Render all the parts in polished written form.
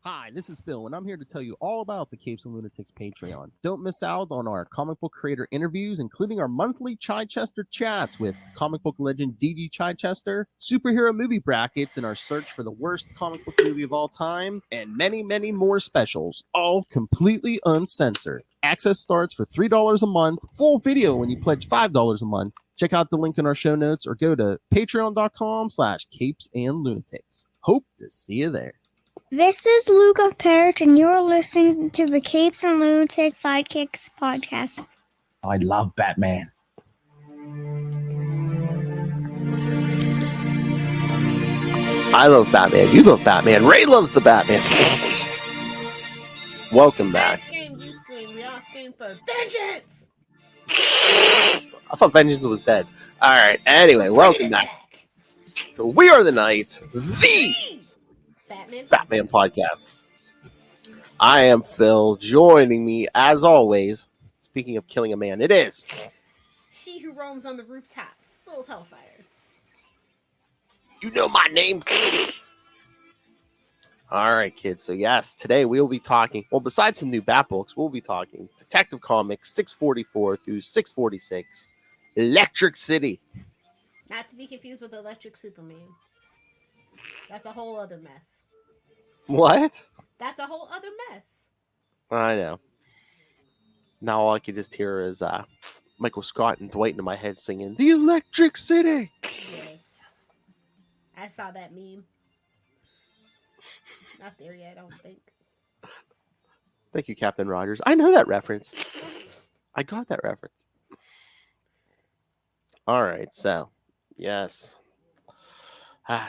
Hi, this is Phil, and I'm here to tell you all about the Capes and Lunatics Patreon. Don't miss out on our comic book creator interviews, including our monthly Chichester chats with comic book legend DG Chichester, superhero movie brackets in our search for the worst comic book movie of all time, and many, many more specials, all completely uncensored. Access starts for $3 a month, full video when you pledge $5 a month. Check out the link in our show notes or go to patreon.com/capesandlunatics. Hope to see you there. This is Luca Perich, and you're listening to the Capes and Lunatics Sidekicks podcast. I love Batman. I love Batman. You love Batman. Ray loves the Batman. Welcome back. I scream, you scream, we all scream for vengeance. I thought vengeance was dead. All right. Anyway, welcome back. So we are the Knights, the Batman podcast. I am Phil. Joining me, as always, speaking of killing a man, it is she who roams on the rooftops, little Hellfire. You know my name. All right, kids. So yes, today we will be talking. Well, besides some new Bat books, we'll be talking Detective Comics 644 through 646, Electric City. Not to be confused with Electric Superman. That's a whole other mess. What? That's a whole other mess. I know. Now all I can just hear is Michael Scott and Dwight in my head singing "The Electric City." Yes, I saw that meme. Not there yet, I don't think. Thank you, Captain Rogers. I know that reference. I got that reference. All right, so yes.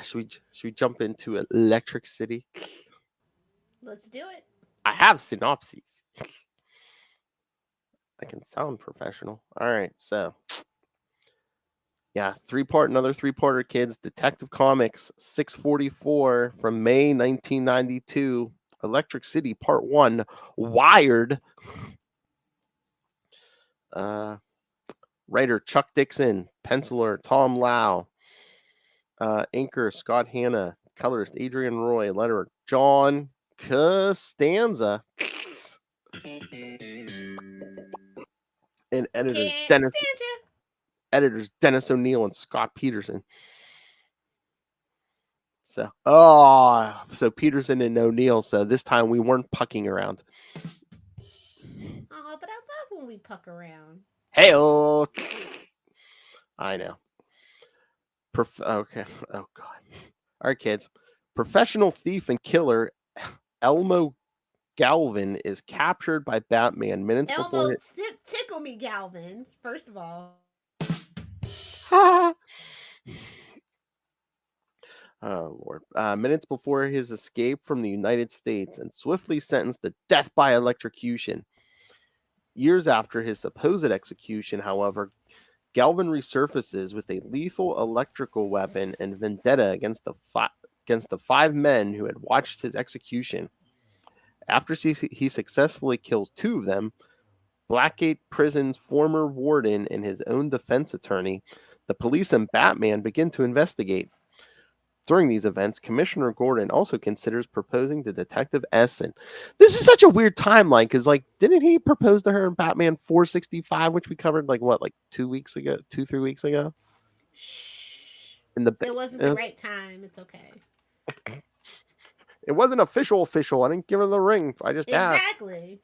Should we jump into Electric City? Let's do it. I have synopses. I can sound professional. All right, so yeah, another three-parter, kids. Detective Comics 644 from May 1992. Electric City Part 1. Wired. Writer Chuck Dixon. Penciler Tom Lau. Inker Scott Hanna. Colorist Adrian Roy. Letterer John Costanza. And editors Dennis O'Neill and Scott Peterson. So Peterson and O'Neill. So this time we weren't pucking around. Oh, but I love when we puck around. Hey-oh. I know. Okay. Oh God. All right, kids. Professional thief and killer Elmo Galvin is captured by Batman minutes before. Tickle me, Galvin. First of all. Oh, Lord. Minutes before his escape from the United States and swiftly sentenced to death by electrocution. Years after his supposed execution, however, Galvin resurfaces with a lethal electrical weapon and vendetta against the five men who had watched his execution. After he successfully kills two of them, Blackgate Prison's former warden and his own defense attorney, the police and Batman begin to investigate. During these events, Commissioner Gordon also considers proposing to Detective Essen. This is such a weird timeline because, didn't he propose to her in Batman 465, which we covered 3 weeks ago? Shh. It wasn't the right time. It's okay. It wasn't official. I didn't give her the ring. I just asked. Exactly.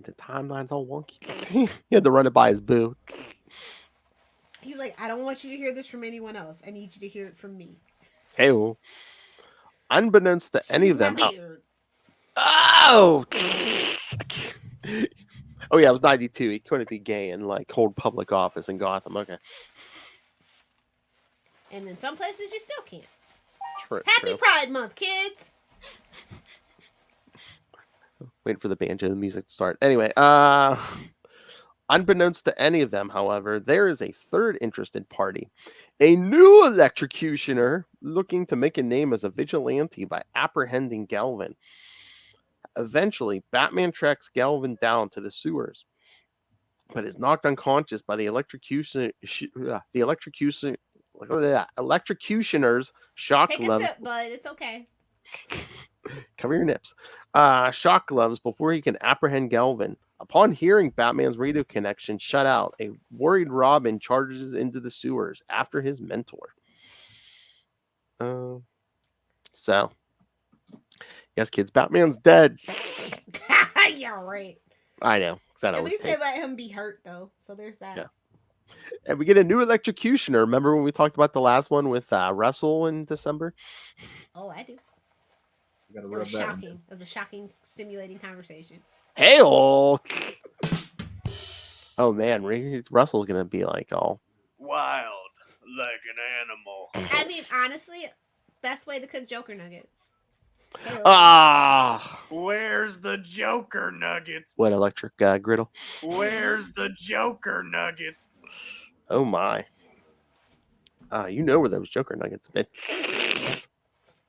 The timeline's all wonky. He had to run it by his boo. He's like, I don't want you to hear this from anyone else. I need you to hear it from me. Hey, unbeknownst to any of them. Oh! Oh, yeah, it was 92. He couldn't be gay and, hold public office in Gotham. Okay. And in some places, you still can't. Happy Pride Month, kids! Wait for the banjo music to start. Anyway, unbeknownst to any of them, however, there is a third interested party. A new electrocutioner looking to make a name as a vigilante by apprehending Galvin. Eventually, Batman tracks Galvin down to the sewers, but is knocked unconscious by the electrocutioner Look at that. Electrocutioners, shock Take a gloves. sip, bud. It's okay. Cover your nips. Shock gloves before he can apprehend Galvin. Upon hearing Batman's radio connection shut out, a worried Robin charges into the sewers after his mentor. So, yes, kids, Batman's dead. Yeah, right. I know. At least they let him be hurt, though. So there's that. Yeah. And we get a new Electrocutioner. Remember when we talked about the last one with Russell in December? Oh, I do. Gotta It rub was that one. shocking. It was a shocking, stimulating conversation. Hey, oh man, Russell's gonna be like all Wild like an animal. I mean, honestly, best way to cook Joker nuggets. Ew. Where's the Joker nuggets? what electric griddle? Where's the Joker nuggets? Oh my! You know where those Joker nuggets have been.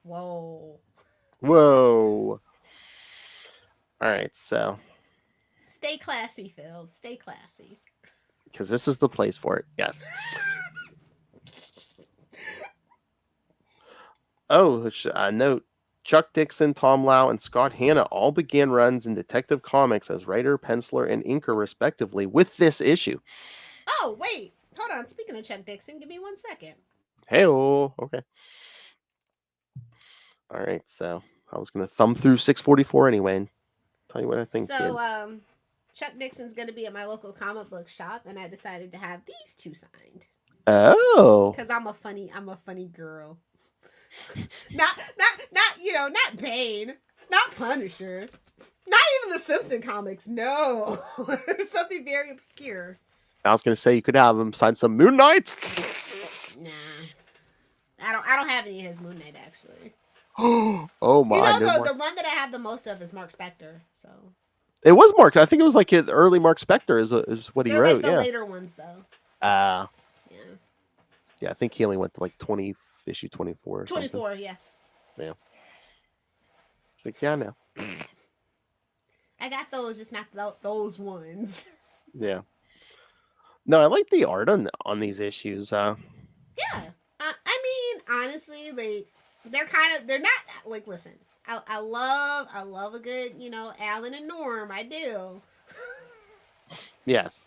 Whoa. Whoa! All right, so Stay classy, Phil. Stay classy. because this is the place for it. Yes. Oh, note. Chuck Dixon, Tom Lau, and Scott Hanna all began runs in Detective Comics as writer, penciler, and inker, respectively, with this issue. Oh, wait. Hold on. Speaking of Chuck Dixon, give me 1 second. Hey, okay. All right, so I was gonna thumb through 644 anyway and tell you what I think. So, kids. Chuck Dixon's going to be at my local comic book shop, and I decided to have these two signed. Oh. Because I'm a funny girl. not Bane, not Punisher, not even the Simpson comics. No, something very obscure. I was gonna say you could have him sign some Moon Knights. Nah, I don't have any of his Moon Knight actually. Oh my! You know the run that I have the most of is Mark Spector. So it was Mark. I think it was like his early Mark Spector is what he they're wrote. like the yeah. later ones though. Yeah. Yeah, I think he only went to like issue 24. Or 24. something. Yeah. Yeah. Like yeah, no. I got those, just not those ones. Yeah. No, I like the art on these issues. Yeah. I mean, honestly, like they're not like. Listen, I love a good, Alan and Norm. I do. Yes.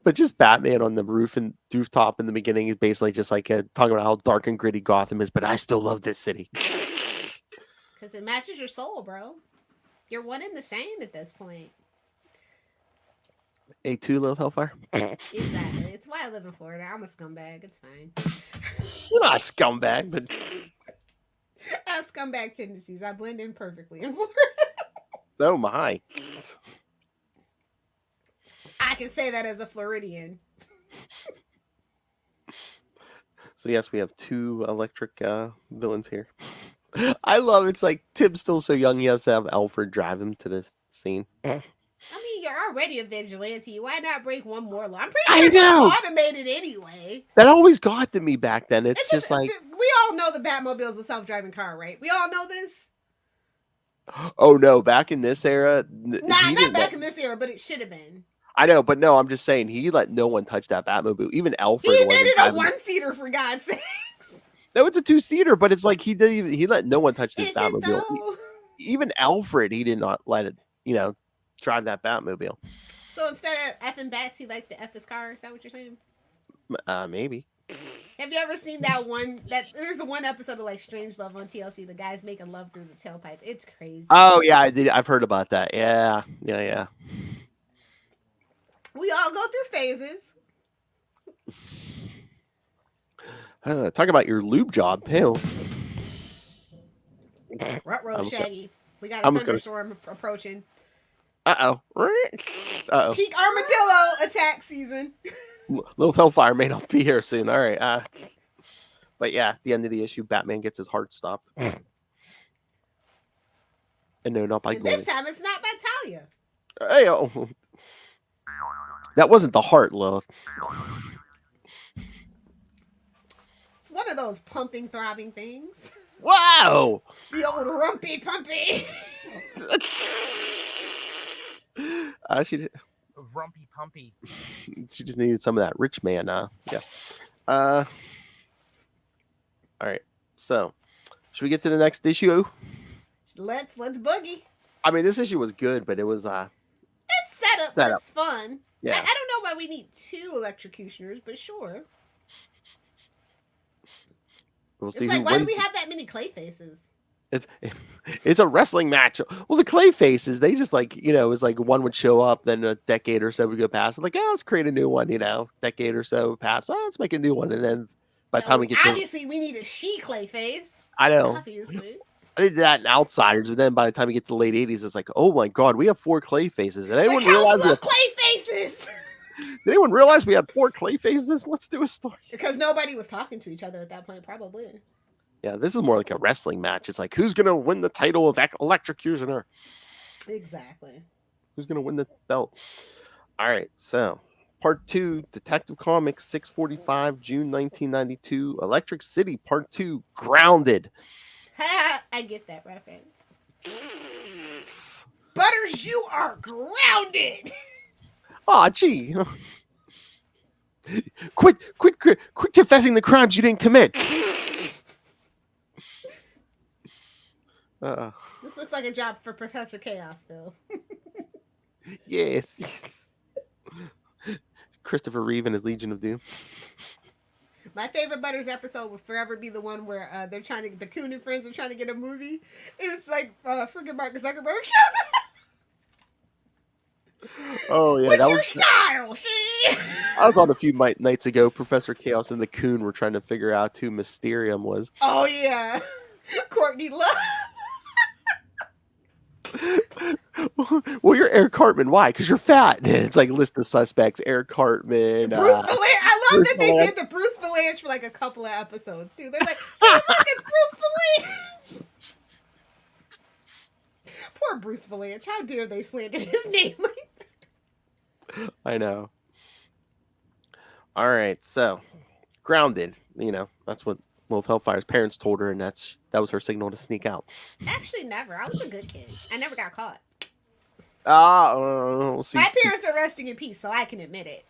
But just Batman on the rooftop in the beginning is basically just like talking about how dark and gritty Gotham is, but I still love this city. Because it matches your soul, bro. You're one and the same at this point. A2 Little Hellfire. Exactly. It's why I live in Florida. I'm a scumbag. It's fine. You're not a scumbag, but I have scumbag tendencies. I blend in perfectly in Florida. oh my. I can say that as a Floridian. So yes, we have two electric villains here. I love it's like Tim's still so young he has to have Alfred drive him to this scene. I mean, you're already a vigilante. Why not break one more law? I'm I pretty sure know. it's automated anyway. That always got to me back then. It's just like we all know the Batmobile is a self-driving car, right? We all know this. oh no, back in this era. Not back in this era, but it should have been. I know, but no, I'm just saying he let no one touch that Batmobile. Even Alfred. He made wasn't it a driving. one-seater for God's sakes. No, it's a two-seater, but it's like he let no one touch this Is it Batmobile. though? Even Alfred, he did not let it, drive that Batmobile. So instead of effing bats, he liked to F his car. Is that what you're saying? Maybe. Have you ever seen that one? There's a one episode of like Strange Love on TLC. The guy's making love through the tailpipe. It's crazy. Oh yeah, I did. I've heard about that. Yeah. We all go through phases. Talk about your lube job, too. Ruh-roh, Shaggy. We got a I'm just thunderstorm approaching. Uh-oh. Peak armadillo attack season. Little Hellfire may not be here soon. All right. But yeah, at the end of the issue, Batman gets his heart stopped. And no, not by And Gordon. this time it's not by Talia. Hey, oh. That wasn't the heart, Lilith. It's one of those pumping, throbbing things. Wow! The old rumpy pumpy. She did. grumpy pumpy. She just needed some of that rich man. Yeah. All right. So, should we get to the next issue? Let's boogie. I mean, this issue was good, but it was It's set up, but Set up. it's fun. Yeah. I don't know why we need 2 electrocutioners, but sure. We'll It's see like, who why do wins. we have that many clay faces? It's a wrestling match. Well, the clay faces, they just like, it's like one would show up, then a decade or so would go past. Like, let's create a new one, decade or so would pass. Oh, let's make a new one. And then by the No, time we get to, obviously we need a she clay face. I know, Obviously. I did that in Outsiders, but then by the time we get to the late 80s, it's like, oh my God, we have 4 clay faces. Did anyone The realize Council of Clay Faces! did anyone realize we had 4 clay faces? Let's do a story. Because nobody was talking to each other at that point, probably. Yeah, this is more like a wrestling match. It's like, who's going to win the title of Electrocutioner? Exactly. Who's going to win the belt? All right, so Part 2, Detective Comics 645, June 1992, Electric City, Part 2, Grounded. Ha! I get that reference. Butters, you are grounded! Aw, gee. Quit confessing the crimes you didn't commit. This looks like a job for Professor Chaos, Phil. Yes. Christopher Reeve and his Legion of Doom. My favorite Butters episode will forever be the one where the Coon and friends are trying to get a movie, and it's like freaking Mark Zuckerberg shows up. Oh yeah, What's that your was. style, she? I was on a few nights ago. Professor Chaos and the Coon were trying to figure out who Mysterium was. Oh yeah, Courtney Love. Well, you're Eric Cartman. Why? Because you're fat. And it's like list of suspects: Eric Cartman. Bruce Valanche. I love Bruce that they Valanche. did the Bruce Valanche for like a couple of episodes too. They're like, hey, look, it's Bruce Valanche. Poor Bruce Valanche. How dare they slander his name? I know. All right, so Grounded. That's what Lilith Hellfire's parents told her, and that was her signal to sneak out. Actually, never. I was a good kid. I never got caught. We'll see. My parents are resting in peace, so I can admit it.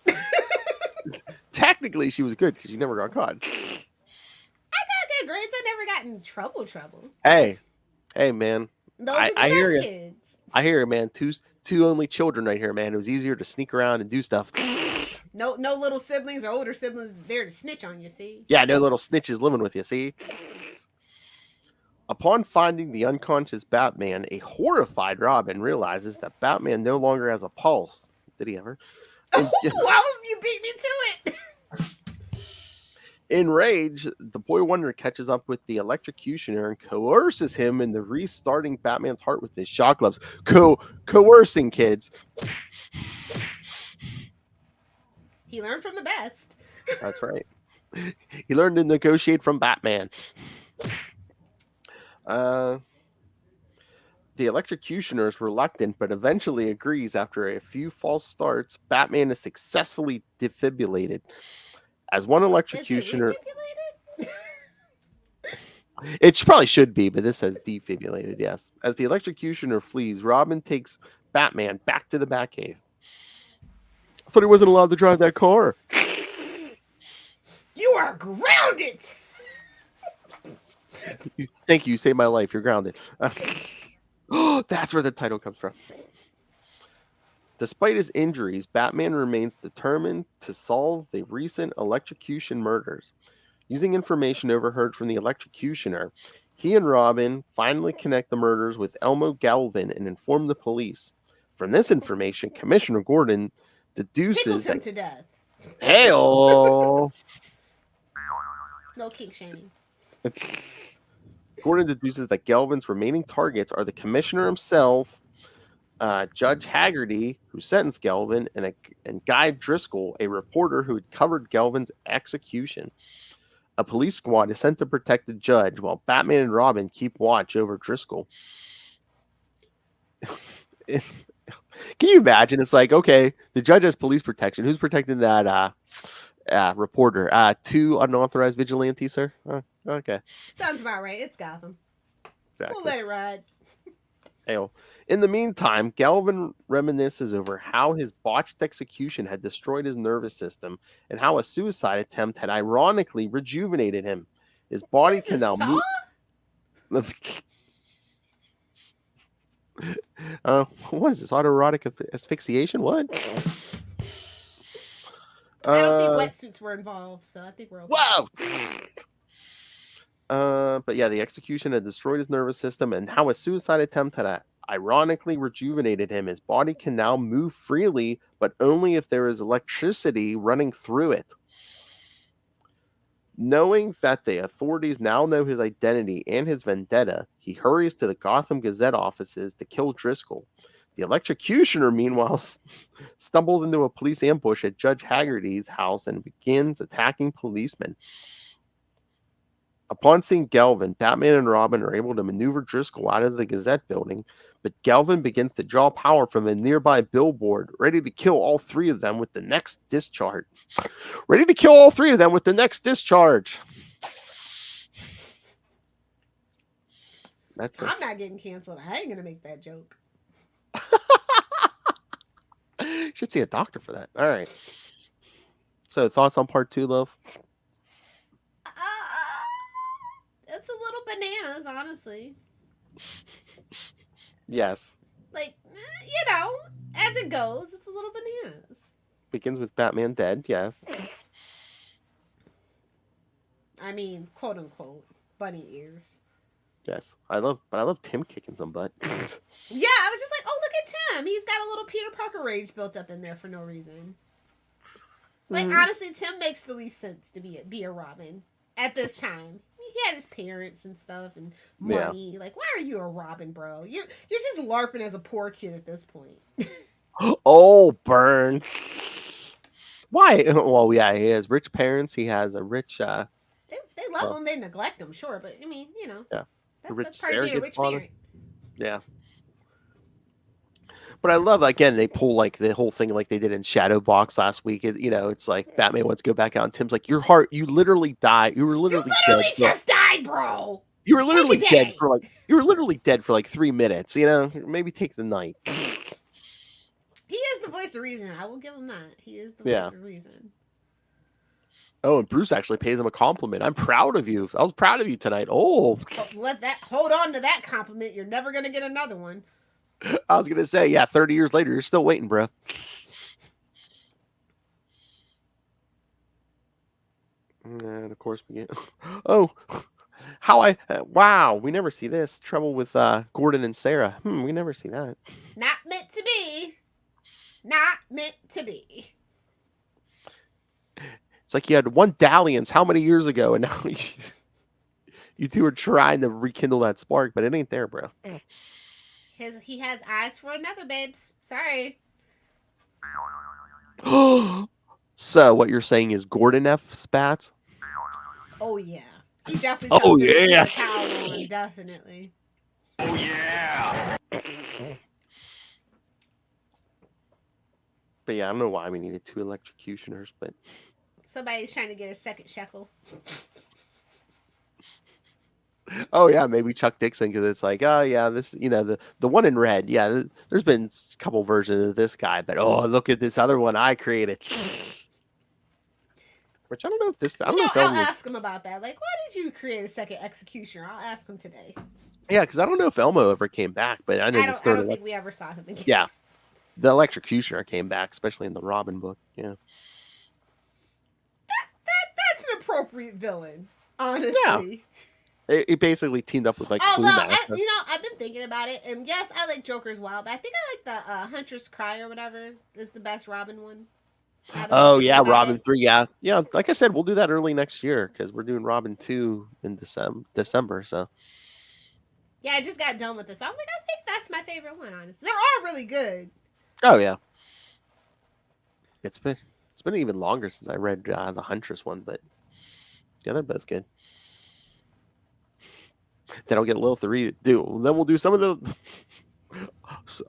Technically, she was good because you never got caught. I got good grades. I never got in trouble. Hey, man. Those are the I hear best ya. kids. I hear you, man. Two only children right here, man. It was easier to sneak around and do stuff. No little siblings or older siblings there to snitch on you, see? Yeah, no little snitches living with you, see? Upon finding the unconscious Batman, a horrified Robin realizes that Batman no longer has a pulse. Did he ever? Oh, you beat me to it! Enraged, the Boy Wonder catches up with the Electrocutioner and coerces him into restarting Batman's heart with his shock gloves. Coercing, kids. He learned from the best. That's right. He learned to negotiate from Batman. The Electrocutioner is reluctant, but eventually agrees after a few false starts. Batman is successfully defibrillated. As one Electrocutioner... Is it It probably should be, but this says defibrillated, yes. As the Electrocutioner flees, Robin takes Batman back to the Batcave. I thought he wasn't allowed to drive that car. You are grounded! Thank you. You saved my life. You're grounded. That's where the title comes from. Despite his injuries, Batman remains determined to solve the recent electrocution murders. Using information overheard from the Electrocutioner, he and Robin finally connect the murders with Elmo Galvin and inform the police. From this information, Commissioner Gordon deduces Tickles him that... to death. Hey-oh! No kink shaming. Gordon deduces that Galvin's remaining targets are the commissioner himself, Judge Haggerty, who sentenced Galvin, and Guy Driscoll, a reporter who had covered Galvin's execution. A police squad is sent to protect the judge, while Batman and Robin keep watch over Driscoll. Can you imagine? It's like, okay, the judge has police protection. Who's protecting that reporter? 2 unauthorized vigilantes, sir? Okay. Sounds about right. It's Gotham. Exactly. We'll let it ride. Hell, In the meantime, Galvin reminisces over how his botched execution had destroyed his nervous system and how a suicide attempt had ironically rejuvenated him. His What body is can this, now Saw? move. What is this? Autoerotic asphyxiation? What? I don't think wetsuits were involved, so I think we're okay. Whoa! But yeah, the execution had destroyed his nervous system, and how a suicide attempt had ironically rejuvenated him. His body can now move freely, but only if there is electricity running through it. Knowing that the authorities now know his identity and his vendetta, he hurries to the Gotham Gazette offices to kill Driscoll. The Electrocutioner, meanwhile, stumbles into a police ambush at Judge Haggerty's house and begins attacking policemen. Upon seeing Galvin, Batman and Robin are able to maneuver Driscoll out of the Gazette building, but Galvin begins to draw power from a nearby billboard, ready to kill all three of them with the next discharge. Ready to kill all three of them with the next discharge. That's I'm not getting canceled. I ain't gonna make that joke. Should see a doctor for that. All right. So, thoughts on part 2, love? It's a little bananas, honestly. Yes. Like, as it goes, it's a little bananas. Begins with Batman dead. Yes. I mean, quote unquote, bunny ears. Yes. I love Tim kicking some butt. Yeah, I was just like, oh, look at Tim. He's got a little Peter Parker rage built up in there for no reason. Like, honestly, Tim makes the least sense to be a Robin at this time. He had his parents and stuff and money. Yeah. Like, why are you a Robin, bro? You're just LARPing as a poor kid at this point. Oh, burn. Why? Well, yeah, he has rich parents. He has a rich... They love him. They neglect him, sure. But, I mean, Yeah. That's part of being a rich parent. Yeah. But I love, again, they pull like the whole thing like they did in Shadowbox last week. It's like Batman wants to go back out and Tim's like, your heart, you literally died. You were literally dead. Just died, bro. You were literally dead for like 3 minutes, Maybe take the night. He is the voice of reason. I will give him that. He is the voice of reason. Oh, and Bruce actually pays him a compliment. I'm proud of you. I was proud of you tonight. Oh. Hold on to that compliment. You're never going to get another one. I was going to say, 30 years later, you're still waiting, bro. And of course, we get... Oh, wow, we never see this. Trouble with Gordon and Sarah. We never see that. Not meant to be. Not meant to be. It's like you had one dalliance how many years ago, and now you two are trying to rekindle that spark, but it ain't there, bro. He has eyes for another, babes. Sorry. So what you're saying is Gordon F. Spats? Oh yeah, he definitely. Oh yeah, on, definitely. Oh yeah. But yeah, I don't know why we needed 2 electrocutioners, but somebody's trying to get a second shekel. Oh yeah, maybe Chuck Dixon, because it's like, oh yeah, this, the one in red. Yeah, there's been a couple versions of this guy, but oh, look at this other one I created. Which I don't know if this. I don't know if I'll ask him about that. Like, why did you create a second Executioner? I'll ask him today. Yeah, because I don't know if Elmo ever came back, but I know I don't think we ever saw him again. Yeah, the Electrocutioner came back, especially in the Robin book. Yeah, that's an appropriate villain, honestly. Yeah. It basically teamed up with like. I've been thinking about it, and yes, I like Joker as well, but I think I like the Huntress Cry or whatever is the best Robin one. Oh yeah, Robin 3. Yeah. Like I said, we'll do that early next year because we're doing Robin 2 in December. So. Yeah, I just got done with this. I'm like, I think that's my favorite one. Honestly, they're all really good. Oh yeah. It's been even longer since I read the Huntress one, but yeah, they're both good. Then I'll get Lilith to read it. Then we'll do some of the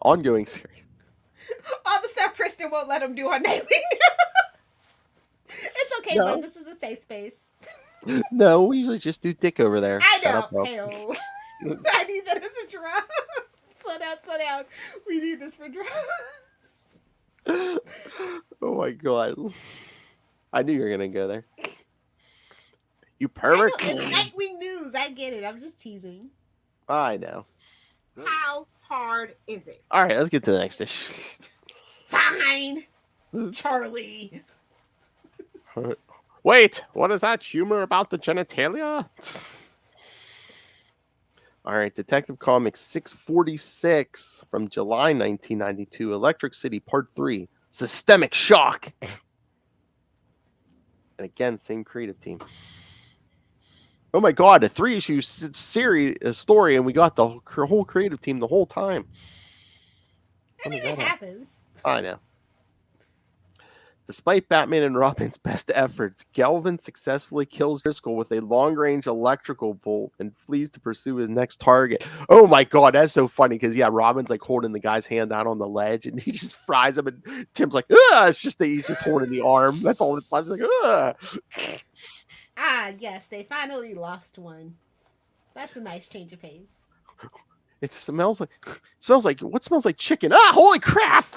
ongoing series. All the stuff Kristen won't let him do on Nightwing. It's okay, but this is a safe space. No, we usually just do Dick over there. I know. I need that as a drop. Slow down. We need this for drugs. Oh my god. I knew you were gonna go there. You I know, pervert. it's Nightwing News. I get it. I'm just teasing. I know. How hard is it? All right, let's get to the next issue. Fine, Charlie. Wait, what is that humor about the genitalia? All right, Detective Comics 646 from July 1992, Electric City Part 3, Systemic Shock. And again, same creative team. Oh my god, a 3-issue series story, and we got the whole creative team the whole time. I mean, it happens. I know. Despite Batman and Robin's best efforts, Galvin successfully kills Driscoll with a long-range electrical bolt and flees to pursue his next target. Oh my god, that's so funny because Robin's like holding the guy's hand out on the ledge and he just fries him, and Tim's like, "Ugh!" It's just that he's just holding the arm. That's all it's like. Ugh. Ah, yes, they finally lost one. That's a nice change of pace. It smells like what smells like chicken? Ah, holy crap!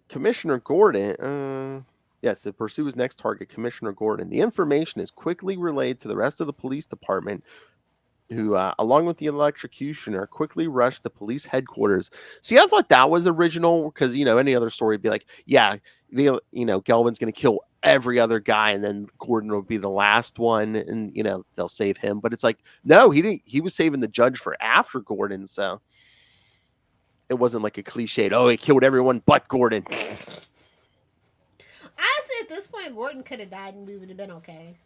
Commissioner Gordon. Yes, it pursues his next target, Commissioner Gordon. The information is quickly relayed to the rest of the police department, who, along with the Electrocutioner, quickly rushed the police headquarters. See, I thought that was original because any other story would be like, Gelvin's going to kill every other guy, and then Gordon will be the last one, and they'll save him. But it's like, no, he didn't. He was saving the judge for after Gordon, so. It wasn't like a cliched, oh, he killed everyone but Gordon. Honestly, at this point, Gordon could have died and we would have been okay.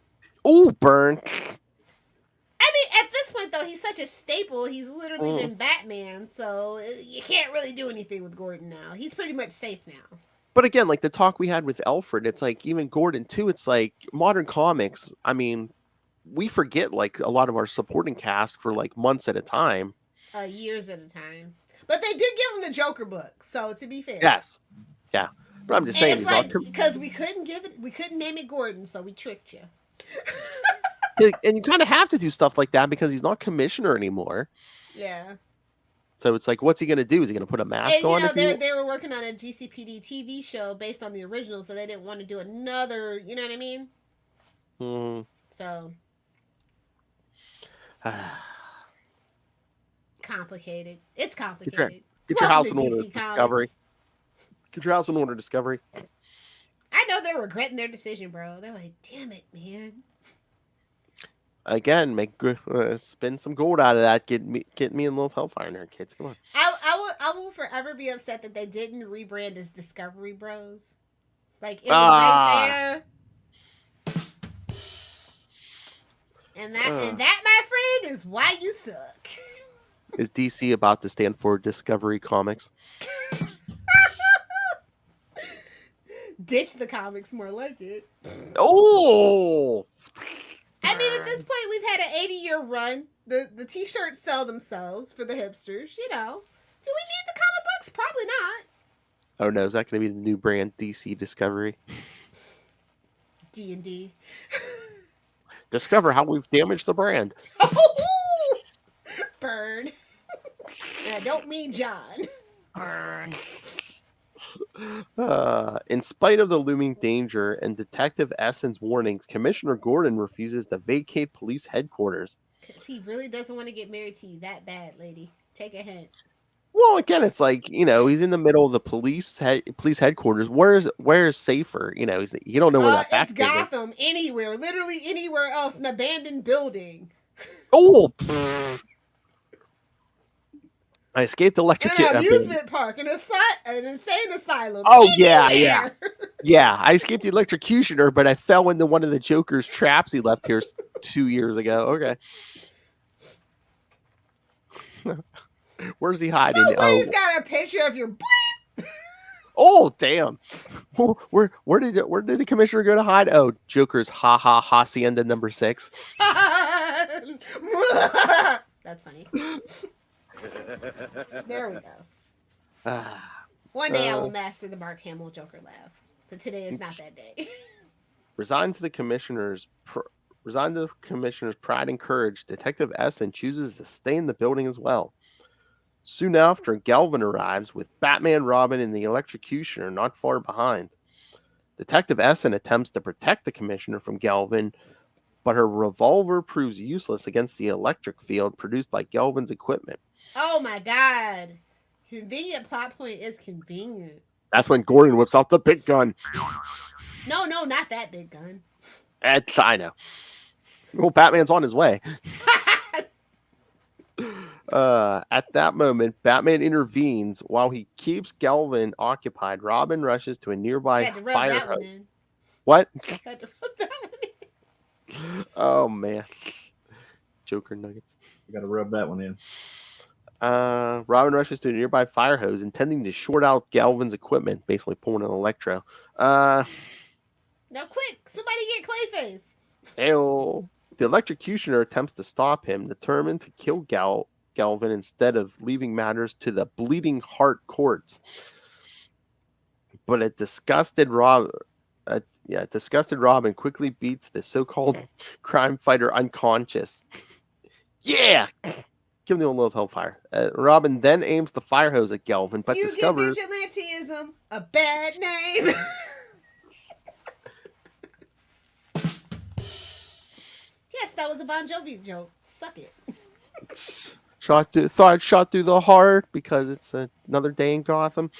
Ooh, burn. I mean, at this point, though, he's such a staple. He's literally been Batman, so you can't really do anything with Gordon now. He's pretty much safe now. But again, like the talk we had with Alfred, it's like even Gordon, too. It's like modern comics. I mean, we forget like a lot of our supporting cast for like months at a time. Years at a time. But they did give him the Joker book, so to be fair. Yes. Yeah. But I'm just saying. It's like, because we couldn't name it Gordon, so we tricked you. And you kind of have to do stuff like that because he's not commissioner anymore. Yeah. So it's like, what's he going to do? Is he going to put a mask on? They were working on a GCPD TV show based on the original, so they didn't want to do another, you know what I mean? So. Complicated. It's complicated. Get your house in order, Discovery. Get your house in order, Discovery. I know they're regretting their decision, bro. They're like, damn it, man. Again, spin some gold out of that. Get me and Lilith Hellfire nerd kids. Come on. I will forever be upset that they didn't rebrand as Discovery Bros. Like it was right there. And that, my friend, is why you suck. Is DC about to stand for Discovery Comics? Ditch the comics, more like it. Oh! I mean, at this point, we've had an 80-year run. The t-shirts sell themselves for the hipsters, Do we need the comic books? Probably not. Oh no, is that going to be the new brand, DC Discovery? D&D. Discover how we've damaged the brand. Burn. And I don't mean John. Burn. In spite of the looming danger and Detective Essen's warnings, Commissioner Gordon refuses to vacate police headquarters. Because he really doesn't want to get married to you that bad, lady. Take a hint. Well, again, it's like, he's in the middle of the police headquarters. Where is safer? You don't know where that back it's Gotham. Anywhere. Literally anywhere else. An abandoned building. Oh! I escaped electrocution. An amusement park. An insane asylum. Oh, anywhere. Yeah, I escaped the electrocutioner, but I fell into one of the Joker's traps he left here 2 years ago. Okay. Where's he hiding? Somebody's got a picture of your bleep. Oh, damn. Where did the commissioner go to hide? Oh, Joker's hacienda number 6. That's funny. There we go. One day I will master the Mark Hamill Joker laugh. But today is not that day. Resigned to the commissioner's Resigned to the commissioner's pride and courage, Detective Essen chooses to stay in the building as well. Soon after, Galvin arrives with Batman, Robin, and the Electrocutioner not far behind. Detective Essen attempts to protect the commissioner from Galvin, but her revolver proves useless against the electric field produced by Galvin's equipment. Oh my god. Convenient plot point is convenient. That's when Gordon whips out the big gun. No, not that big gun. I know. Well, Batman's on his way. At that moment, Batman intervenes while he keeps Galvin occupied. Robin rushes to a nearby Had to rub fire that one hose. in. What? Had to rub that one in. Oh man, Joker nuggets. You got to rub that one in. Robin rushes to a nearby fire hose, intending to short out Galvin's equipment, basically pulling an electro. Now quick, somebody get Clayface. Ew. The Electrocutioner attempts to stop him, determined to kill Galvin instead of leaving matters to the bleeding heart courts. But a disgusted Robin quickly beats the so-called crime fighter unconscious. Yeah! Give him the old Lilith Hellfire. Robin then aims the fire hose at Galvin, but you discovers... give vigilantism a bad name. Yes, that was a Bon Jovi joke. Suck it. Shot through the heart because it's another day in Gotham.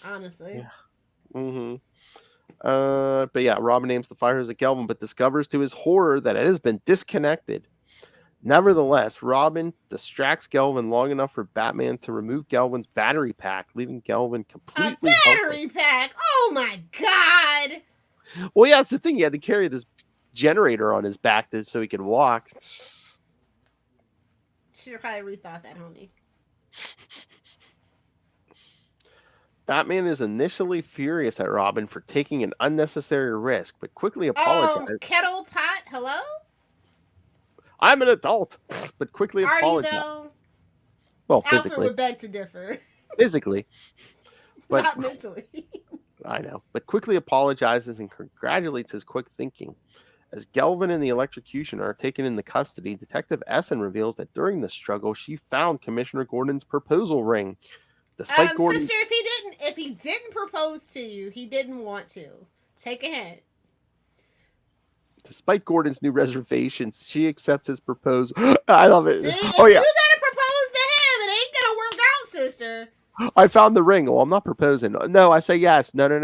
Honestly. Yeah. Mm-hmm. But yeah, Robin aims the fire hose at Galvin, but discovers to his horror that it has been disconnected. Nevertheless, Robin distracts Galvin long enough for Batman to remove Galvin's battery pack, leaving Galvin completely A battery pack? Oh my god! Well, yeah, that's the thing. He had to carry this generator on his back so he could walk. Should have probably rethought that, homie. Batman is initially furious at Robin for taking an unnecessary risk, but quickly apologizes. Kettle pot, hello? I'm an adult, but quickly Are apologizes. you though? Well, Alfred physically. would beg to differ. Physically. But, Not mentally. I know. But quickly apologizes and congratulates his quick thinking. As Galvin and the Electrocutioner are taken into custody, Detective Essen reveals that during the struggle, she found Commissioner Gordon's proposal ring. Despite Gordon... Sister, if he didn't propose to you, he didn't want to. Take a hint. Despite Gordon's new reservations, she accepts his proposal. I love it. See, if oh yeah, you gotta propose to him, it ain't gonna work out, sister. I found the ring. Oh, I'm not proposing. No, I say yes. No. It's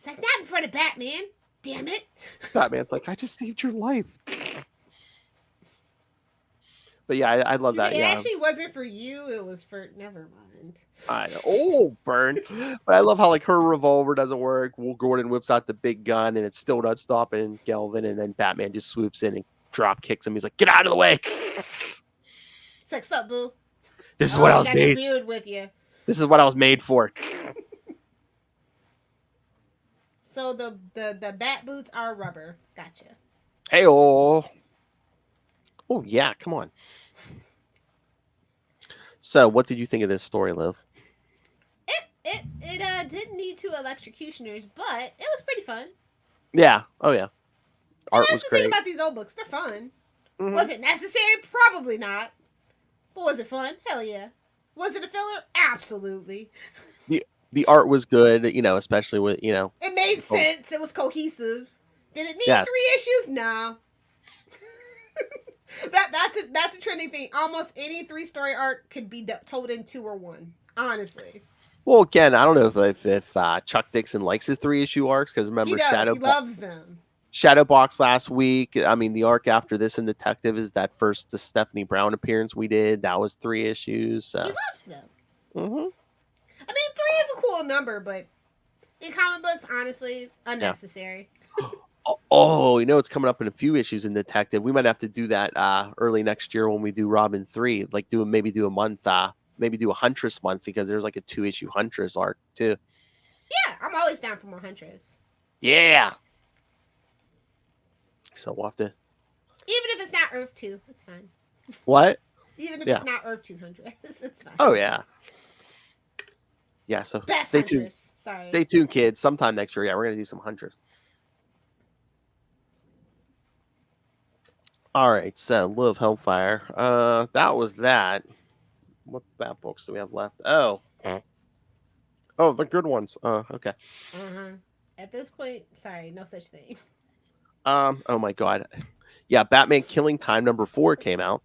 like, not in front of Batman. Damn it. Batman's like, I just saved your life. But yeah, I love that. It Yeah, actually wasn't for you. It was for... Never mind. I know. Oh, burn. But I love how like her revolver doesn't work. Well, Gordon whips out the big gun and it's still not stopping Galvin. And then Batman just swoops in and drop kicks him. He's like, get out of the way. It's like, sup, boo? This is what I was got your made. beard with you. This is what I was made for. So the bat boots are rubber. Gotcha. Hey, oh yeah, come on. So, what did you think of this story, Liv? It didn't need 2 electrocutioners, but it was pretty fun. Yeah. Oh yeah. Art That's was the great. thing about these old books. They're fun. Mhm. Was it necessary? Probably not. But was it fun? Hell yeah. Was it a filler? Absolutely. The art was good, especially with, It made sense. It was cohesive. Did it need Yes. 3 issues? No. That's a trending thing. Almost any 3-story arc could be told in 2 or 1. Honestly. Well, again, I don't know if Chuck Dixon likes his 3-issue arcs, because remember He does. He loves them. Shadowbox last week. I mean, the arc after this in Detective is that the Stephanie Brown appearance we did. That was 3 issues. So. He loves them. Mm-hmm. I mean, 3 is a cool number, but in comic books, honestly, unnecessary. Oh, it's coming up in a few issues in Detective. We might have to do that early next year when we do Robin 3. Like maybe do a month, maybe do a Huntress month, because there's like a 2-issue Huntress arc too. Yeah, I'm always down for more Huntress. Yeah. So we'll have to. Even if it's not Earth 2, it's fine. What? Even if it's not Earth 200, it's fine. Oh yeah. Yeah. So Best stay Huntress. tuned. Sorry. Stay tuned, kids. Sometime next year, yeah, we're gonna do some Huntress. All right, so Live Hellfire. That was that. What bad books do we have left? Oh, the good ones. Okay. Uh-huh. At this point, sorry, no such thing. Oh my God. Yeah, Batman Killing Time #4 came out.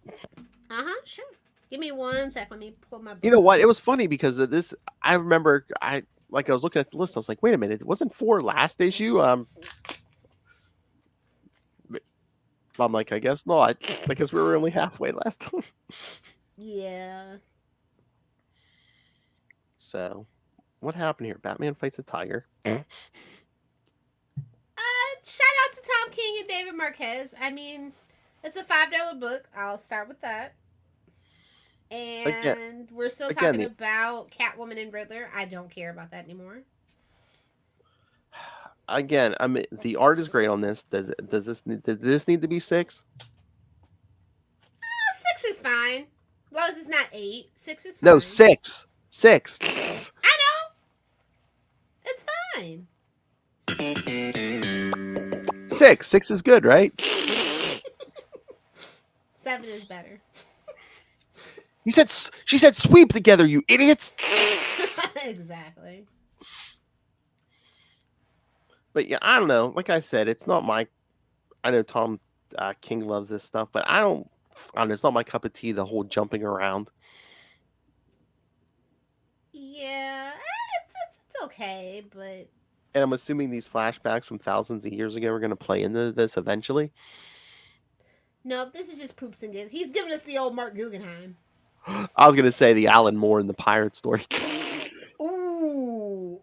Uh-huh, sure. Give me one sec. Let me pull my You book know what? up. It was funny because of this. I remember I was looking at the list. I was like, wait a minute, it wasn't 4 last issue. I'm like, I guess not. I guess we were only halfway last time. Yeah. So, what happened here? Batman fights a tiger. Shout out to Tom King and David Marquez. I mean, it's a $5 book. I'll start with that. Again, And we're still again, talking about Catwoman and Riddler. I don't care about that anymore. I mean, the art is great on this. Does this need to be 6? 6 is fine. As long as it's not 8. 6 is fine. No, 6. 6. I know. It's fine. 6. 6 is good, right? 7 is better. She said sweep together, you idiots. Exactly. But yeah, I don't know. Like I said, it's not my. I know Tom King loves this stuff, but I don't. I don't know. It's not my cup of tea. The whole jumping around. Yeah, it's okay, but And I'm assuming these flashbacks from thousands of years ago are going to play into this eventually. nope, this is just poops and giggles. He's giving us the old Mark Guggenheim. I was going to say the Alan Moore and the pirate story. Ooh,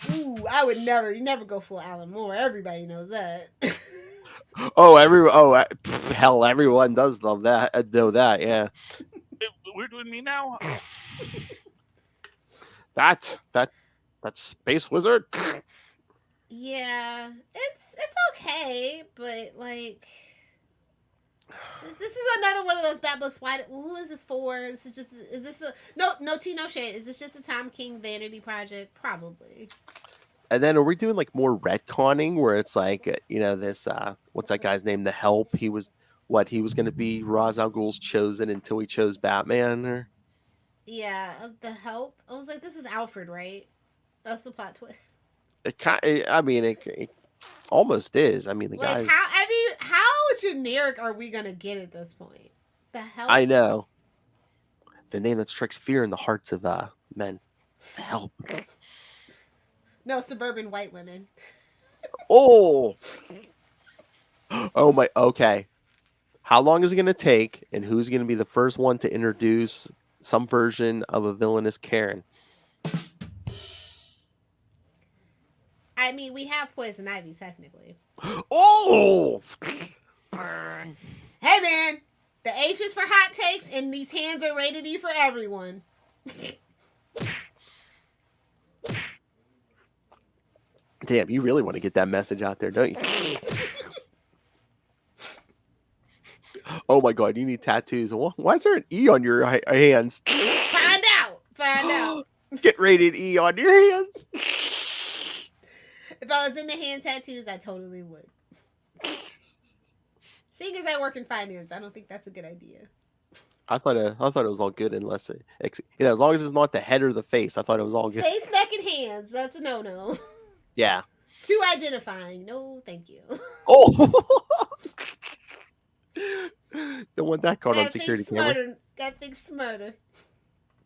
I would never, you never go full Alan Moore. Everybody knows that. Hell, everyone does love that. Know that, yeah. We're doing me now. That space wizard. Yeah, it's okay, but like, this is another one of those bad books. Who is this for? This is this a no tea, no shade? Is this just a Tom King vanity project? Probably. And then are we doing like more retconning where it's like this what's that guy's name? The Help. He was going to be Ra's al Ghul's chosen until he chose Batman. Or Yeah, the Help. I was like, this is Alfred, right? That's the plot twist. I mean, it almost is. I mean, the Like guy. how generic are we gonna get at this point? The Help. I know the name that strikes fear in the hearts of men. The Help. No, suburban white women. Oh. Oh my. Okay. How long is it going to take, and who's going to be the first one to introduce some version of a villainous Karen? I mean, we have Poison Ivy technically. Oh! Hey man, the H is for hot takes, and these hands are rated E for everyone. Damn, you really want to get that message out there, don't you? Oh my God, you need tattoos. Why is there an E on your hands? Find out. Get rated E on your hands. If I was in the hand tattoos, I totally would. Seeing as I work in finance, I don't think that's a good idea. I thought it was all good unless as long as it's not the head or the face. I thought it was all good. Face, neck, and hands. That's a no-no. Yeah. Too identifying. No, thank you. Oh. Don't want that caught on security camera. Gotta think smarter.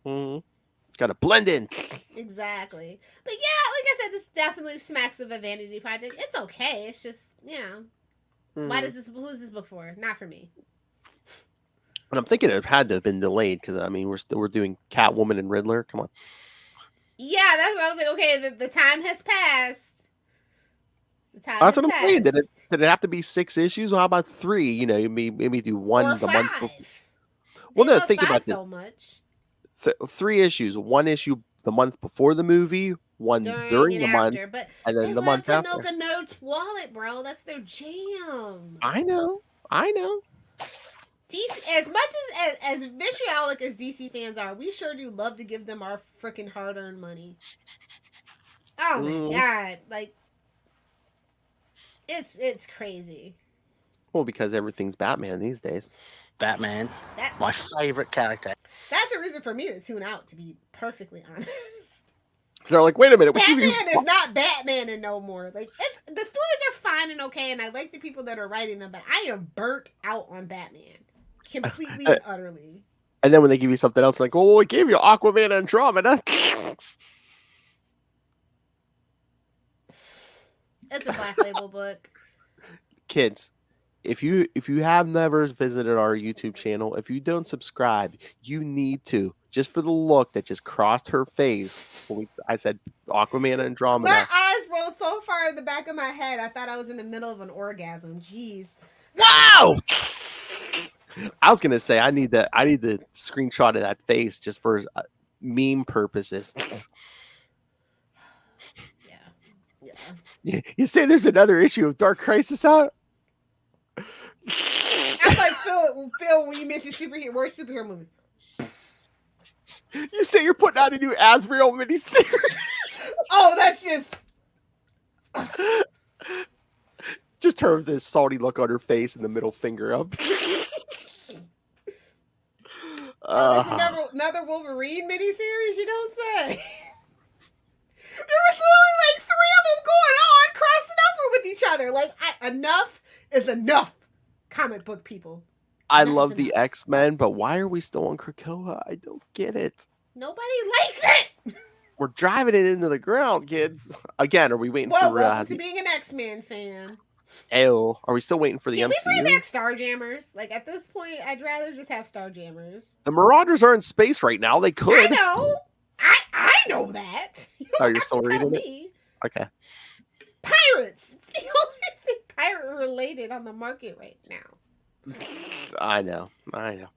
Mm-hmm. Gotta blend in. Exactly. But yeah, like I said, this definitely smacks of a vanity project. It's okay. It's just, why does who's this book for? Not for me. But I'm thinking it had to have been delayed because I mean we're doing Catwoman and Riddler. Come on. Yeah, that's what I was like. Okay, the time has passed. That's what I'm saying. Did it have to be 6 issues? Well, how about 3? Maybe do one or the 5. month before. Well, no, think about this. So much. 3 issues. 1 issue the month before the movie, one during the month, but and then the month after. Milk a nerd's wallet, bro. That's their jam. I know. DC, as much as vitriolic as DC fans are, we sure do love to give them our freaking hard-earned money. Oh my god, like it's crazy. Well, because everything's Batman these days. Batman, That my favorite character. that's a reason for me to tune out, to be perfectly honest. They're like, wait a minute, we give you Batman is not Batman and no more. Like the stories are fine and okay, and I like the people that are writing them, but I am burnt out on Batman, completely and utterly. And then when they give you something else, like, well, we gave you Aquaman Andromeda. It's a Black Label book. Kids, if you have never visited our YouTube channel, if you don't subscribe, you need to. Just for the look that just crossed her face when I said Aquaman Andromeda. My eyes rolled so far in the back of my head, I thought I was in the middle of an orgasm. Jeez. Wow! I was gonna say I need the screenshot of that face just for meme purposes. Yeah. You say there's another issue of Dark Crisis out? I'm like Phil when you mention superhero, worst superhero movie. You say you're putting out a new Azrael miniseries? Oh, that's just her with this salty look on her face and the middle finger up. there's another Wolverine miniseries, you don't say. There was literally like 3 of them going on, crossing over with each other. Like, enough is enough, comic book people. I Enough love is the enough. X-Men, but why are we still on Krakoa? I don't get it. Nobody likes it. We're driving it into the ground, kids. Again, are we waiting Well, for welcome to being an X-Men fan. Ew, are we still waiting for the Can MCU? we bring back Starjammers? Like, at this point, I'd rather just have Starjammers. The Marauders are in space right now. They could. I know. I know that. You don't Oh, you're have still to tell reading it? me. Okay. Pirates. It's the only thing pirate related on the market right now. I know. But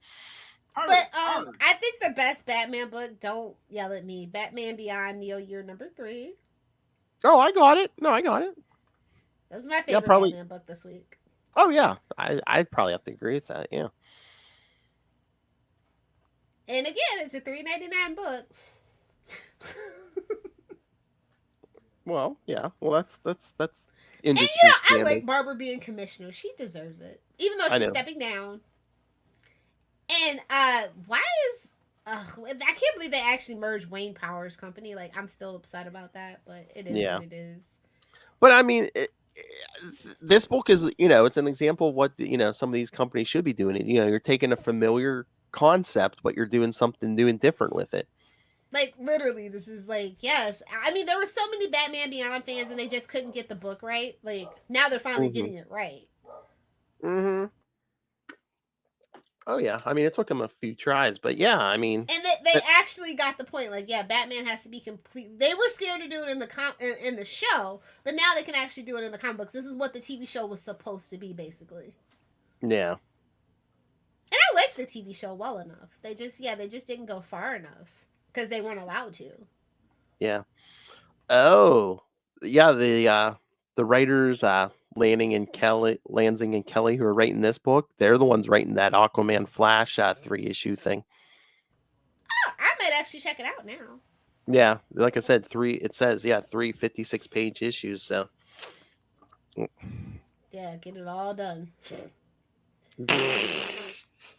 Pirates. I think the best Batman book, don't yell at me, Batman Beyond Neo Year #3. Oh, I got it. No, I got it. That's my favorite probably. Batman book this week. Oh, yeah. I'd probably have to agree with that. Yeah. And again, it's a $3.99 book. Well, yeah. Well, that's And industry I standard. like Barbara being commissioner. She deserves it, even though I she's know. stepping down. And why is I can't believe they actually merged Wayne Power's company. Like, I'm still upset about that, but it is Yeah. what it is. But I mean, this book is, it's an example of what some of these companies should be doing. You're taking a familiar concept, but you're doing something new and different with it. Like, literally, this is like, yes. I mean, there were so many Batman Beyond fans, and they just couldn't get the book right. Like, now they're finally getting it right. Mm-hmm. Oh, yeah. I mean, it took them a few tries, but yeah, I mean... And they actually got the point. Like, yeah, Batman has to be complete. They were scared to do it in the show, but now they can actually do it in the comic books. This is what the TV show was supposed to be, basically. Yeah. And I like the TV show well enough. They just didn't go far enough because they weren't allowed to. Yeah. Oh, yeah. The writers, Lansing and Kelly, who are writing this book, they're the ones writing that Aquaman Flash 3-issue thing. Oh, I might actually check it out now. Yeah, like I said, 3 56-page issues. So. Yeah, get it all done.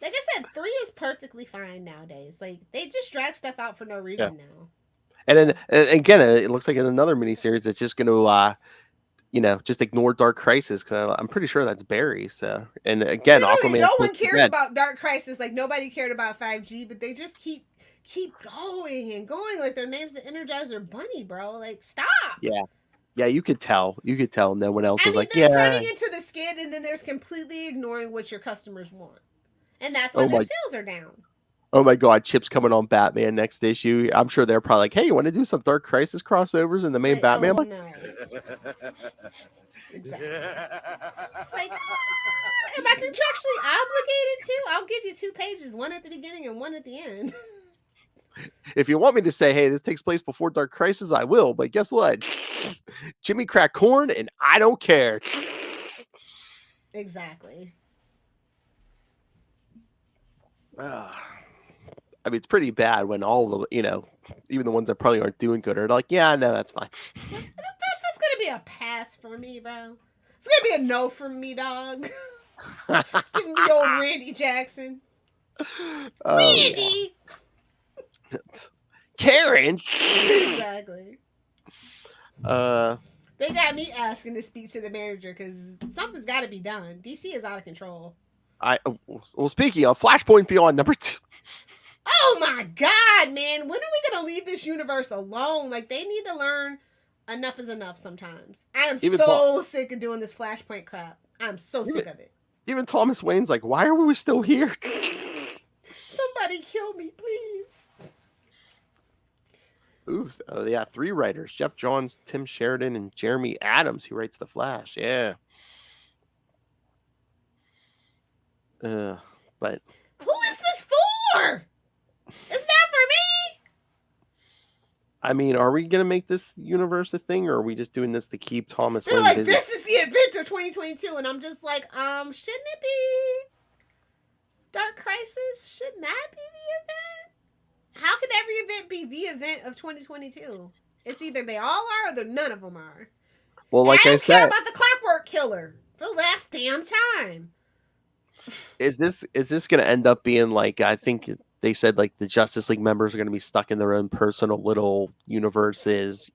Like I said, 3 is perfectly fine nowadays. Like, they just drag stuff out for no reason now. And then again, it looks like in another miniseries that's just going to, just ignore Dark Crisis, because I'm pretty sure that's Barry. So, and again, literally, Aquaman. no one cares about Dark Crisis. Like, nobody cared about 5G, but they just keep going and going. Like, their name's the Energizer Bunny, bro. Like, stop. Yeah, you could tell. No one else was like, they're yeah. turning into the skid, and then there's completely ignoring what your customers want, and that's why their sales are down. Oh my God, Chip's coming on Batman next issue. I'm sure they're probably like, hey, you want to do some Dark Crisis crossovers in the main Batman book? No. Exactly. It's like, am I contractually obligated to? I'll give you 2 pages, one at the beginning and one at the end. If you want me to say, hey, this takes place before Dark Crisis, I will. But guess what? Jimmy cracked corn, and I don't care. Exactly. I mean, it's pretty bad when all the, even the ones that probably aren't doing good are like, yeah, no, that's fine. That's going to be a pass for me, bro. It's going to be a no from me, dog. Give him the old Randy Jackson. Oh, yeah. Randy! Karen. Exactly. Uh, They got me asking to speak to the manager because something's got to be done. DC is out of control. well, speaking of Flashpoint Beyond #2. Oh my god, man! When are we gonna leave this universe alone? Like they need to learn enough is enough. Sometimes I am so sick of doing this Flashpoint crap. I'm so sick of it. Even Thomas Wayne's like, why are we still here? Somebody kill me, please. Ooh, yeah, 3 writers: Jeff Johns, Tim Sheridan, and Jeremy Adams, who writes the Flash. Yeah. But who is this for? It's not for me. I mean, are we gonna make this universe a thing, or are we just doing this to keep Thomas They're Wayne like, busy? this is the event of 2022, and I'm just like, shouldn't it be Dark Crisis? Shouldn't that be the event? How can every event be the event of 2022? It's either they all are or none of them are. Well, like I don't care said, about the Clockwork Killer for the last damn time. is this gonna end up being like, I think they said like the Justice League members are gonna be stuck in their own personal little universes?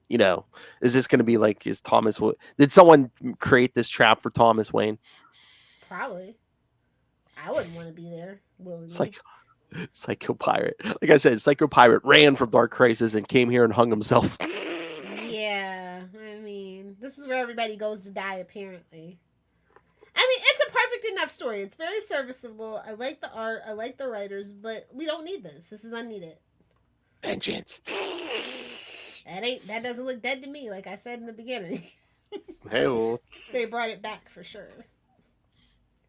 You know, is this gonna be like, did someone create this trap for Thomas Wayne? Probably. I wouldn't want to be there willingly. Psycho Pirate. Like I said, Psycho Pirate ran from Dark Crisis and came here and hung himself. Yeah, I mean, this is where everybody goes to die, apparently. I mean, it's a perfect enough story. It's very serviceable. I like the art. I like the writers, but we don't need this. This is unneeded. Vengeance. That doesn't look dead to me, like I said in the beginning. Hey, well. They brought it back for sure.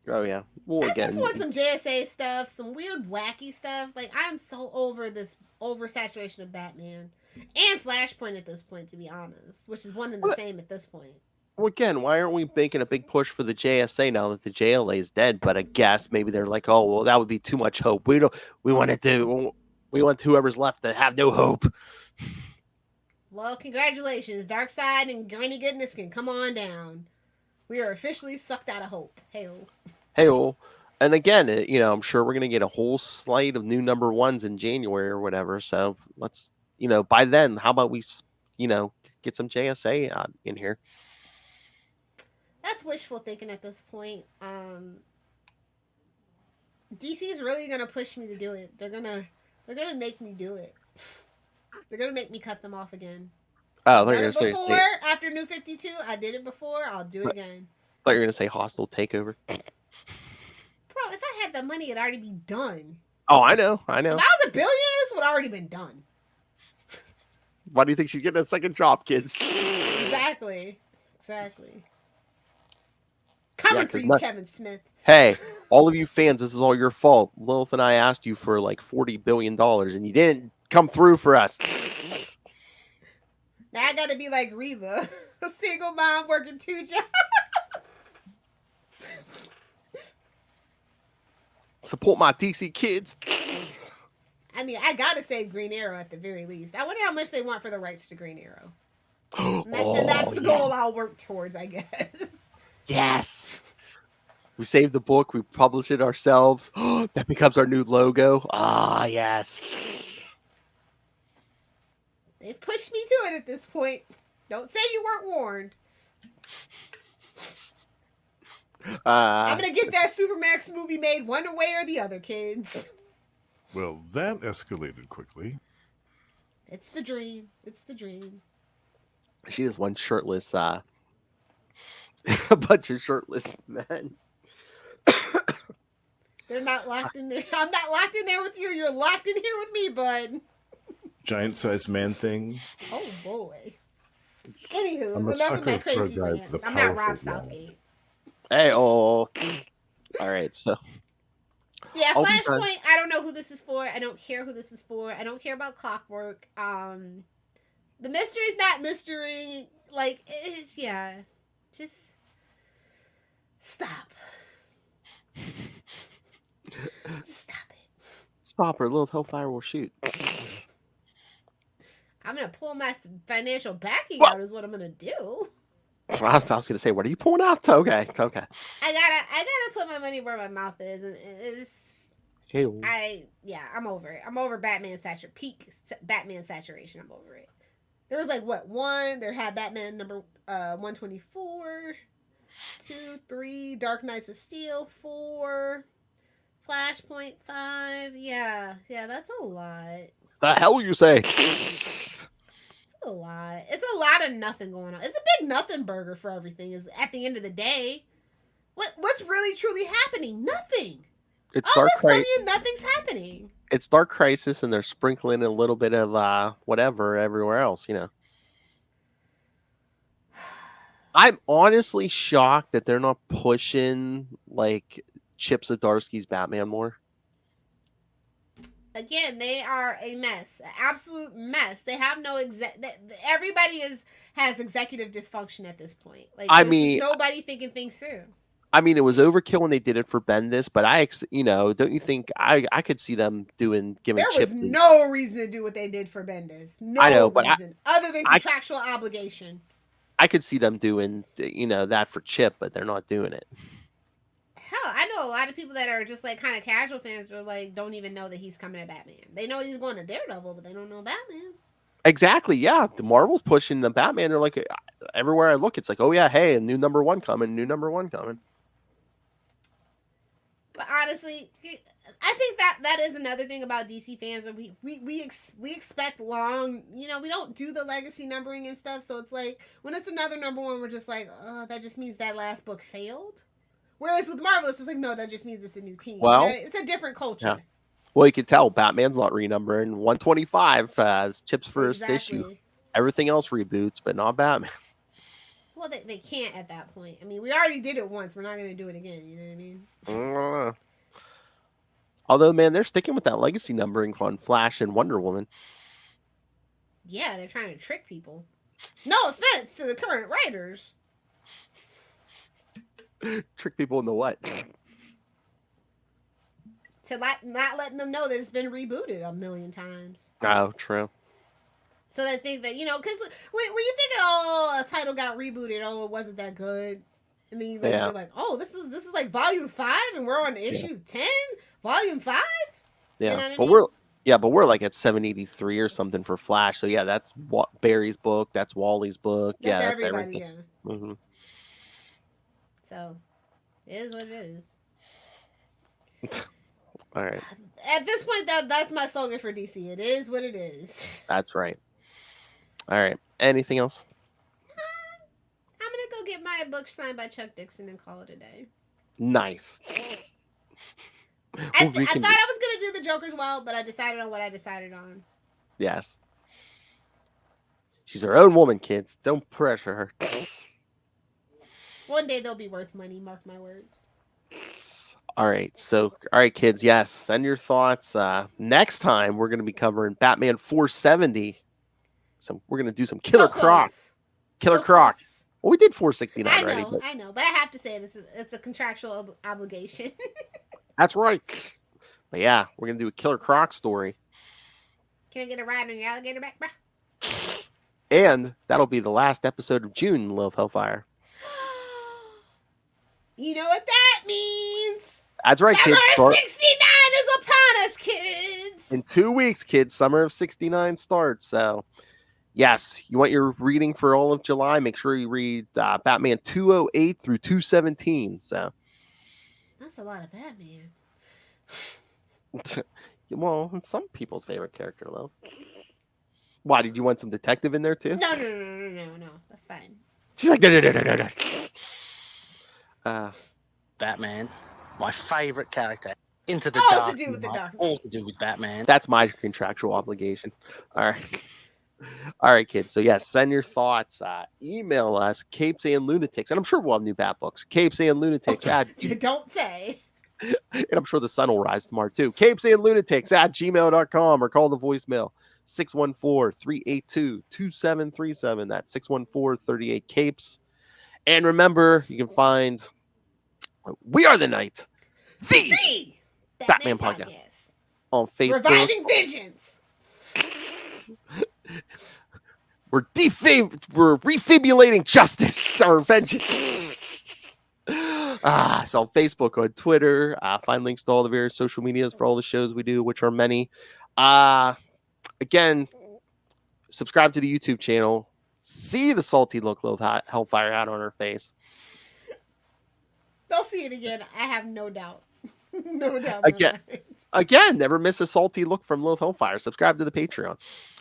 Oh yeah. Well, I again, just want some JSA stuff, some weird wacky stuff. Like I'm so over this oversaturation of Batman and Flashpoint at this point, to be honest, which is one and the same at this point. Well, again, why aren't we making a big push for the JSA now that the JLA is dead? But I guess maybe they're like, oh well, that would be too much hope. We want whoever's left to have no hope. Well, congratulations, Darkseid and Granny Goodness can come on down. We are officially sucked out of hope. Hey-o. Hey-o. And again, I'm sure we're going to get a whole slate of new number 1s in January or whatever. So let's, by then, how about we, get some JSA in here? That's wishful thinking at this point. DC is really going to push me to do it. They're going to make me do it. They're going to make me cut them off again. Oh, I did it before, after New 52. I did it before. I'll do it again. I thought you were going to say Hostile Takeover. Bro, if I had the money, it'd already be done. Oh, I know. If I was a billionaire, this would have already been done. Why do you think she's getting a second job, kids? Exactly. Coming for you, Kevin Smith. Hey, all of you fans, this is all your fault. Lilith and I asked you for like $40 billion, and you didn't come through for us. Now I gotta be like Reba, a single mom working 2 jobs. Support my DC kids. I mean, I gotta save Green Arrow at the very least. I wonder how much they want for the rights to Green Arrow. And that's the goal I'll work towards, I guess. Yes. We saved the book. We publish it ourselves. That becomes our new logo. Ah, yes. They've pushed me to it at this point. Don't say you weren't warned. I'm going to get that Supermax movie made one way or the other, kids. Well, that escalated quickly. It's the dream. She is one shirtless, a bunch of shirtless men. They're not locked in there. I'm not locked in there with you. You're locked in here with me, bud. Giant-sized man thing. Oh, boy. Anywho, I'm a enough of my sucker for a crazy guy rants. with a I'm not Rob powerful Southgate. Hey, all right, so. Yeah, Flashpoint, I don't know who this is for. I don't care who this is for. I don't care about Clockwork. The mystery's not mystery. Like, it's, yeah. Just stop. Just stop it. Stop her. Little Hellfire will shoot. I'm going to pull my financial backing out is what I'm going to do. I was going to say, what are you pulling out? Okay. I gotta put my money where my mouth is, and it's Hey, I'm over it. I'm over peak Batman saturation. I'm over it. There was like what one? There had Batman number 124, 2, 3, Dark Knights of Steel 4, Flashpoint 5. Yeah, that's a lot. the hell you say? It's a lot. It's a lot of nothing going on. It's a big nothing burger for everything. Is at the end of the day, what's really truly happening? Nothing. It's All Dark this money Crisis. and nothing's happening. It's Dark Crisis, and they're sprinkling a little bit of whatever everywhere else. I'm honestly shocked that they're not pushing like Chip Zdarsky's Batman more. Again, they are a mess, an absolute mess. They have no everybody has executive dysfunction at this point. Like, there's nobody thinking things through. I mean, it was overkill when they did it for Bendis, but don't you think I could see them giving There Chip? was no reason to do what they did for Bendis. No I know, but reason other than contractual obligation. I could see them doing that for Chip, but they're not doing it. Hell, I know a lot of people that are just like kind of casual fans are like don't even know that he's coming to Batman. They know he's going to Daredevil, but they don't know Batman. Exactly, yeah. The Marvel's pushing the Batman. They're like everywhere I look, it's like, oh yeah, hey, a new number one coming. But honestly, I think that is another thing about DC fans that we expect long. We don't do the legacy numbering and stuff. So it's like when it's another number one, we're just like, oh, that just means that last book failed. Whereas with Marvel, it's just like, no, that just means it's a new team. Well, it's a different culture. Yeah. Well, you can tell Batman's not renumbering. 125 as Chip's first issue. Everything else reboots, but not Batman. Well, they can't at that point. I mean, we already did it once. We're not going to do it again. You know what I mean? Although, man, they're sticking with that legacy numbering on Flash and Wonder Woman. Yeah, they're trying to trick people. No offense to the current writers. Trick people into what? To not letting them know that it's been rebooted a million times. Oh, true. So they think that, because when you think, oh, a title got rebooted, oh, it wasn't that good. And then you're like, oh, this is like volume 5 and we're on issue 10? Volume 5? Yeah. You know what I mean? but we're like at 783 or something for Flash. So yeah, that's Barry's book, that's Wally's book. That's everything. Yeah. Mm-hmm. So it is what it is. All right. At this point, that's my slogan for DC. It is what it is. That's right. All right. Anything else? I'm gonna go get my book signed by Chuck Dixon and call it a day. Nice. I thought I was gonna do the Joker's well, but I decided on what I decided on. Yes. She's her own woman, kids. Don't pressure her. One day they'll be worth money. Mark my words. All right. So, kids. Yes. Send your thoughts. Next time we're going to be covering Batman 470. So we're going to do some Killer Croc. Killer Croc. Close. Well, we did 469 already. I know, but I have to say it's a contractual obligation. That's right. But yeah, we're going to do a Killer Croc story. Can I get a ride on your alligator back, bruh? And that'll be the last episode of June, Lilith Hellfire. You know what that means? That's right, Summer kids. of 69 is upon us, kids. In 2 weeks, kids. Summer of 69 starts. So, yes, you want your reading for all of July? Make sure you read Batman 208 through 217. So, that's a lot of Batman. Well, it's some people's favorite character, though. Why, did you want some detective in there, too? No. That's fine. She's like, Batman, my favorite character. Into the all dark. to do with the dark. All to do with Batman. That's my contractual obligation. All right, kids. So, yes, send your thoughts. Email us, CapesandLunatics. And I'm sure we'll have new Bat books. CapesandLunatics. Don't say. And I'm sure the sun will rise tomorrow, too. CapesandLunatics@gmail.com or call the voicemail 614-382-2737. That's 614-38-CAPES. And remember, you can find We Are the Night, the Batman podcast on Facebook. Reviving vengeance. We're refibulating justice or vengeance. So on Facebook, on Twitter, find links to all the various social medias for all the shows we do, which are many. Again, subscribe to the YouTube channel. See the salty look Lilith Hellfire had on her face. They'll see it again. I have no doubt. No doubt. Again, never miss a salty look from Lilith Hellfire. Subscribe to the Patreon.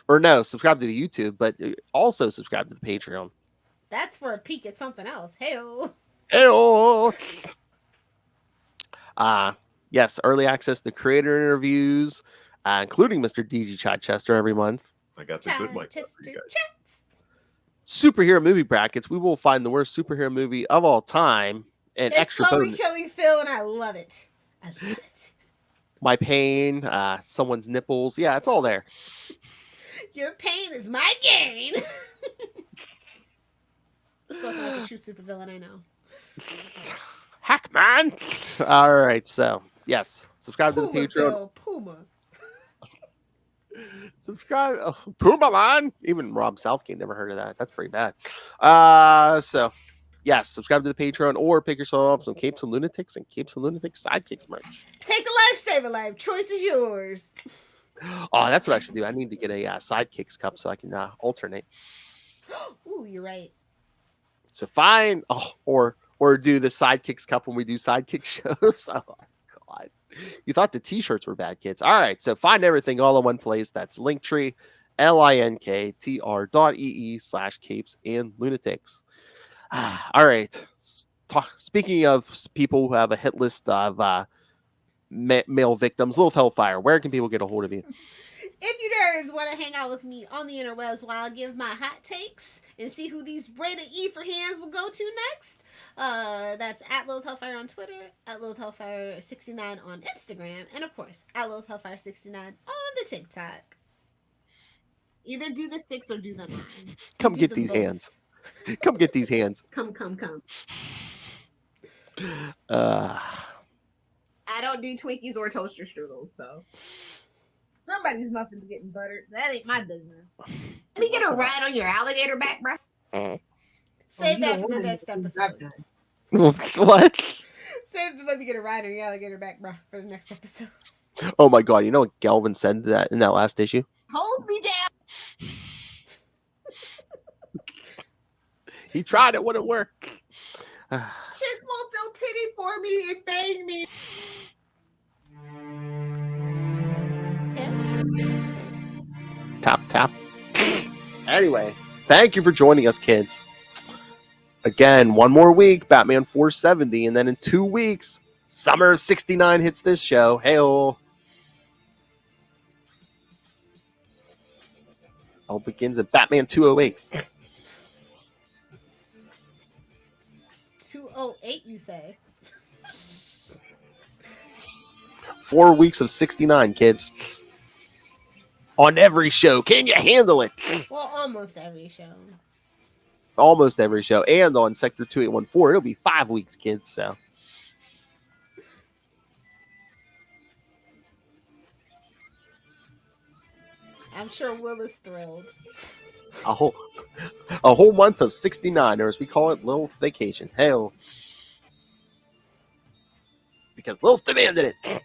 Or no, subscribe to the YouTube, but also subscribe to the Patreon. That's for a peek at something else. Hey-oh. Hey-oh. Yes, early access to creator interviews, including Mr. DG Chichester every month. I got the good mic. Superhero movie brackets. We will find the worst superhero movie of all time. And It's extra slowly bonus. killing Phil, and I love it. I love it. My pain, someone's nipples. Yeah, it's all there. Your pain is my gain. Spoken like a true supervillain, I know. Heck, man. All right, so yes, subscribe to the Puma, Patreon. Phil, Puma. Subscribe, Puma man. Even Rob Southgate never heard of that. That's pretty bad. So yes, subscribe to the Patreon or pick yourself up some Capes and Lunatics and Capes and Lunatics Sidekicks merch. Take a lifesaver life. Choice is yours. Oh, that's what I should do. I need to get a Sidekicks cup so I can alternate. Ooh, you're right. So fine, or do the Sidekicks cup when we do Sidekick shows. Oh my god, you thought the T-shirts were bad, kids. All right, so find everything all in one place. That's Linktree, linktr.ee/Capes and Lunatics. All right. Speaking of people who have a hit list of male victims, Lilith Hellfire, where can people get a hold of you? If you nerds want to hang out with me on the interwebs while I give my hot takes and see who these rated E for hands will go to next, that's at Lilith Hellfire on Twitter, at Lilith Hellfire 69 on Instagram, and of course, at Lilith Hellfire 69 on the TikTok. Either do the 6 or do the 9. Come Do get them these both. hands. Come get these hands. Come. Uh, I don't do Twinkies or toaster strudels, so somebody's muffin's getting buttered. That ain't my business. Let me get a ride on your alligator back, bro. Save that for the next episode. what? Let me get a ride on your alligator back, bro, for the next episode. Oh my god! You know what Galvin said that in that last issue? Hose me down. He tried it, wouldn't work. Chicks won't feel pity for me and bang me. Tim? Tap. Anyway, thank you for joining us, kids. Again, one more week, Batman 470, and then in 2 weeks, Summer of 69 hits this show. Hey-oh. All begins at Batman 208. 208, you say? 4 weeks of 69, kids. On every show. Can you handle it? Well, almost every show. Almost every show. And on Sector 2814, it'll be 5 weeks, kids. So I'm sure Will is thrilled. a whole month of 69, or as we call it, Lilith's vacation. Hell. Because Lilith demanded it.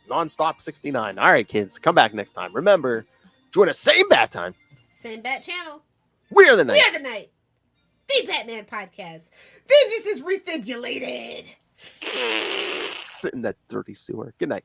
Non-stop 69. All right, kids. Come back next time. Remember, join us same bat time. Same bat channel. We are the night. We are the night. The Batman Podcast. Vengeance is refibulated. Sit in that dirty sewer. Good night.